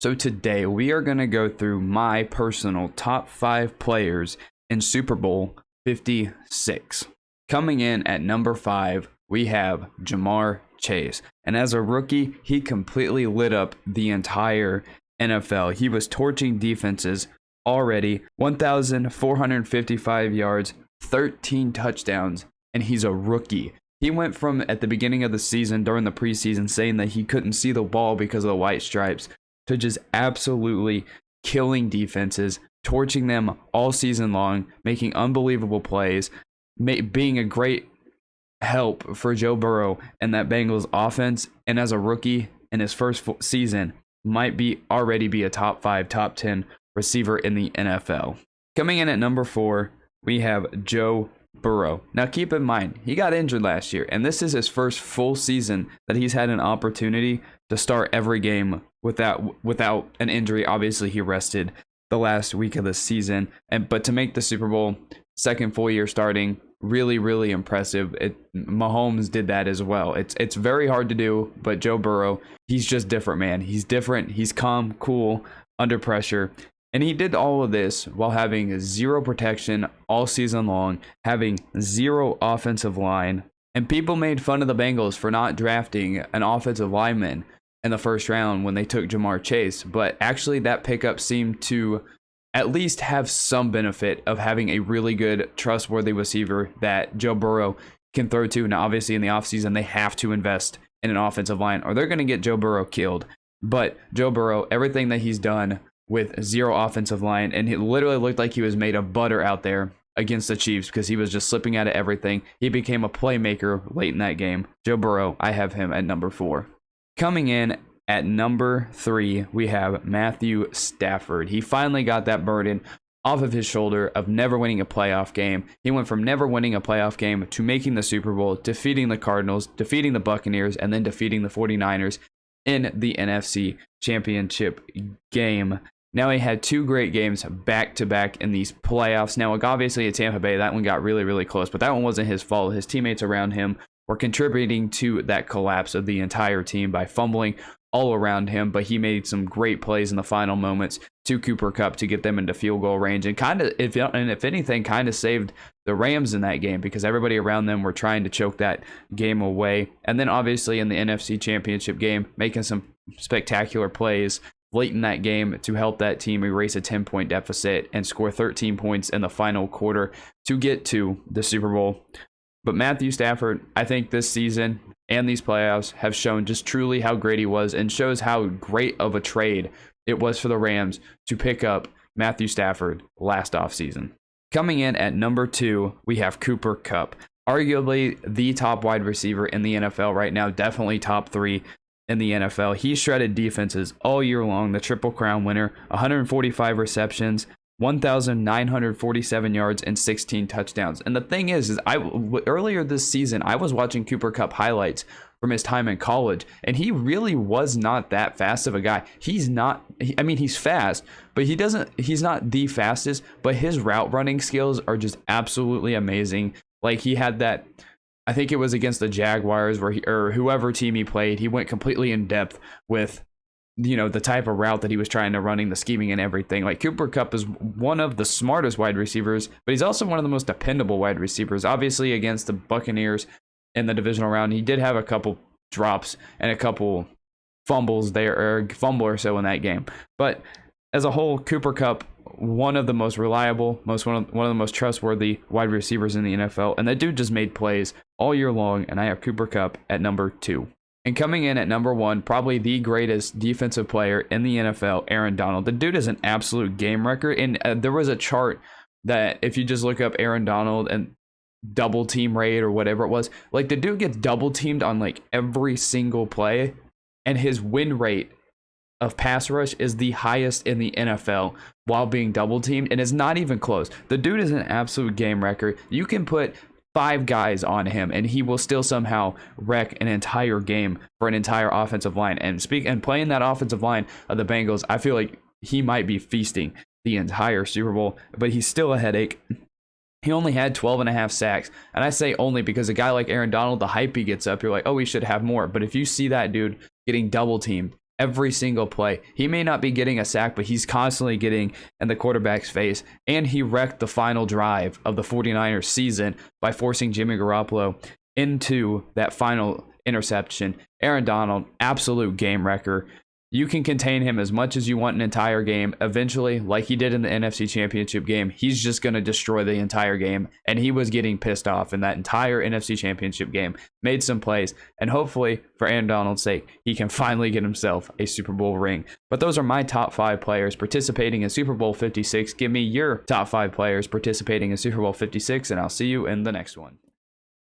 So today we are going to go through my personal top 5 players in Super Bowl 56. Coming in at number 5, we have Jamar Chase. And as a rookie, he completely lit up the entire NFL. He was torching defenses already. 1,455 yards, 13 touchdowns, and he's a rookie. He went from at the beginning of the season during the preseason saying that he couldn't see the ball because of the white stripes to just absolutely killing defenses, torching them all season long, making unbelievable plays, being a great help for Joe Burrow and that Bengals offense. And as a rookie in his first season, might already be a top 5, top 10 receiver in the NFL. Coming in at number 4, we have Joe Burrow. Now keep in mind, he got injured last year, and this is his first full season that he's had an opportunity to start every game without an injury. Obviously, he rested the last week of the season, but to make the Super Bowl, second full year starting, really, really impressive. Mahomes did that as well. It's very hard to do, but Joe Burrow, he's just different, man. He's different. He's calm, cool, under pressure. And he did all of this while having zero protection all season long, having zero offensive line. And people made fun of the Bengals for not drafting an offensive lineman in the first round when they took Jamar Chase. But actually that pickup seemed to at least have some benefit of having a really good, trustworthy receiver that Joe Burrow can throw to. Now, obviously in the offseason, they have to invest in an offensive line or they're going to get Joe Burrow killed. But Joe Burrow, everything that he's done with zero offensive line, and it literally looked like he was made of butter out there against the Chiefs because he was just slipping out of everything. He became a playmaker late in that game. Joe Burrow, I have him at number 4. Coming in at number 3, we have Matthew Stafford. He finally got that burden off of his shoulder of never winning a playoff game. He went from never winning a playoff game to making the Super Bowl, defeating the Cardinals, defeating the Buccaneers, and then defeating the 49ers in the NFC Championship game. Now he had 2 great games back-to-back in these playoffs. Now, obviously at Tampa Bay, that one got really, really close, but that one wasn't his fault. His teammates around him were contributing to that collapse of the entire team by fumbling all around him, but he made some great plays in the final moments to Cooper Kupp to get them into field goal range and if anything, kind of saved the Rams in that game because everybody around them were trying to choke that game away. And then obviously in the NFC Championship game, making some spectacular plays late in that game to help that team erase a 10-point deficit and score 13 points in the final quarter to get to the Super Bowl. But Matthew Stafford, I think this season and these playoffs have shown just truly how great he was and shows how great of a trade it was for the Rams to pick up Matthew Stafford last offseason. Coming in at number 2, we have Cooper Kupp, arguably the top wide receiver in the NFL right now, definitely top 3 in the NFL. He shredded defenses all year long, the Triple Crown winner, 145 receptions, 1,947 yards, and 16 touchdowns. And the thing is earlier this season, I was watching Cooper Kupp highlights from his time in college, and he really was not that fast of a guy. He's fast, but he's not the fastest, but his route running skills are just absolutely amazing. Like he had that, I think it was against the Jaguars or whoever team he played, he went completely in depth with, the type of route that he was trying to running, the scheming and everything. Like Cooper Kupp is one of the smartest wide receivers, but he's also one of the most dependable wide receivers. Obviously against the Buccaneers in the divisional round, he did have a couple drops and a couple fumbles there, or a fumble or so in that game. But as a whole, Cooper Kupp, one of the most reliable, one of the most trustworthy wide receivers in the NFL, and that dude just made plays all year long, and I have Cooper Kupp at number 2. And coming in at number 1, probably the greatest defensive player in the NFL, Aaron Donald. The dude is an absolute game record, and there was a chart that if you just look up Aaron Donald and double team rate or whatever it was, like the dude gets double teamed on like every single play, and his win rate of pass rush is the highest in the NFL while being double teamed, and it's not even close. The dude is an absolute game record. You can put 5 guys on him and he will still somehow wreck an entire game for an entire offensive line. And playing that offensive line of the Bengals, I feel like he might be feasting the entire Super Bowl, but he's still a headache. He only had 12.5 sacks. And I say only because a guy like Aaron Donald, the hype he gets up, you're like, oh, he should have more. But if you see that dude getting double teamed every single play. He may not be getting a sack, but he's constantly getting in the quarterback's face. And he wrecked the final drive of the 49ers season by forcing Jimmy Garoppolo into that final interception. Aaron Donald, absolute game wrecker. You can contain him as much as you want an entire game. Eventually, like he did in the NFC Championship game, he's just going to destroy the entire game. And he was getting pissed off in that entire NFC Championship game. Made some plays. And hopefully, for Aaron Donald's sake, he can finally get himself a Super Bowl ring. But those are my top 5 players participating in Super Bowl 56. Give me your top 5 players participating in Super Bowl 56, and I'll see you in the next one.